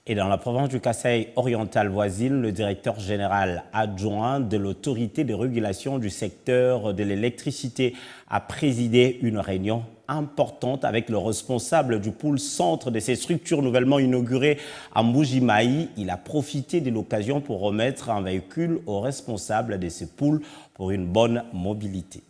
Et dans la province du Kasaï oriental voisine, le directeur général adjoint de l'autorité de régulation du secteur de l'électricité a présidé une réunion importante avec le responsable du pôle centre de ces structures nouvellement inaugurées à Mbuji-Mayi. Il a profité de l'occasion pour remettre un véhicule aux responsables de ces pôles pour une bonne mobilité.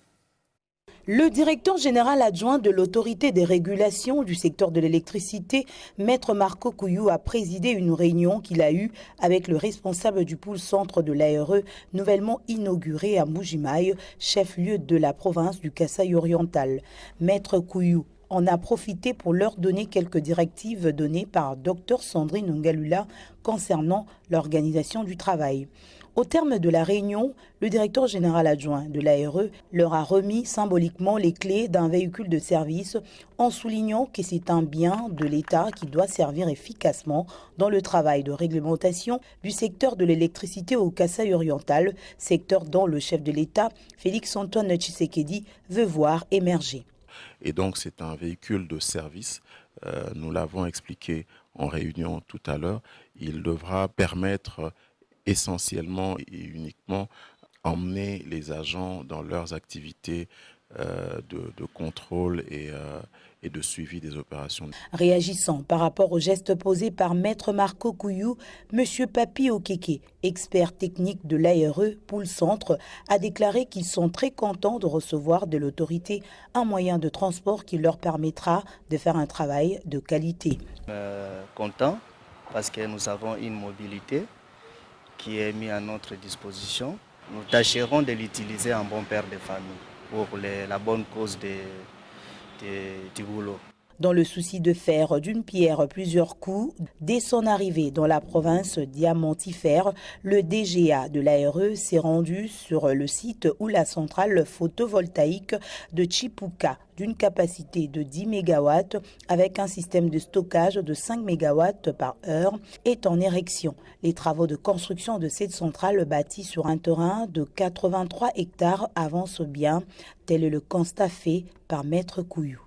Le directeur général adjoint de l'autorité des régulations du secteur de l'électricité, Maître Marco Kouyou, a présidé une réunion qu'il a eue avec le responsable du pôle centre de l'ARE nouvellement inauguré à Mbuji-Mayi, chef-lieu de la province du Kasaï oriental. Maître Kouyou en a profité pour leur donner quelques directives données par Dr Sandrine Ngalula concernant l'organisation du travail. Au terme de la réunion, le directeur général adjoint de l'ARE leur a remis symboliquement les clés d'un véhicule de service en soulignant que c'est un bien de l'État qui doit servir efficacement dans le travail de réglementation du secteur de l'électricité au Kasaï oriental, secteur dont le chef de l'État, Félix-Antoine Tshisekedi, veut voir émerger. Et donc c'est un véhicule de service, nous l'avons expliqué en réunion tout à l'heure, il devra permettre essentiellement et uniquement emmener les agents dans leurs activités de contrôle et de suivi des opérations. Réagissant par rapport au geste posé par Maître Marco Kouyou, M. Papi Okeke, expert technique de l'ARE Pôle Centre, a déclaré qu'ils sont très contents de recevoir de l'autorité un moyen de transport qui leur permettra de faire un travail de qualité. Content parce que nous avons une mobilité qui est mise à notre disposition. Nous tâcherons de l'utiliser en bon père de famille pour la bonne cause du boulot. Dans le souci de faire d'une pierre plusieurs coups, dès son arrivée dans la province diamantifère, le DGA de l'ARE s'est rendu sur le site où la centrale photovoltaïque de Chipuka, d'une capacité de 10 MW avec un système de stockage de 5 MW par heure, est en érection. Les travaux de construction de cette centrale bâtie sur un terrain de 83 hectares avancent bien. Tel est le constat fait par Maître Kouyou.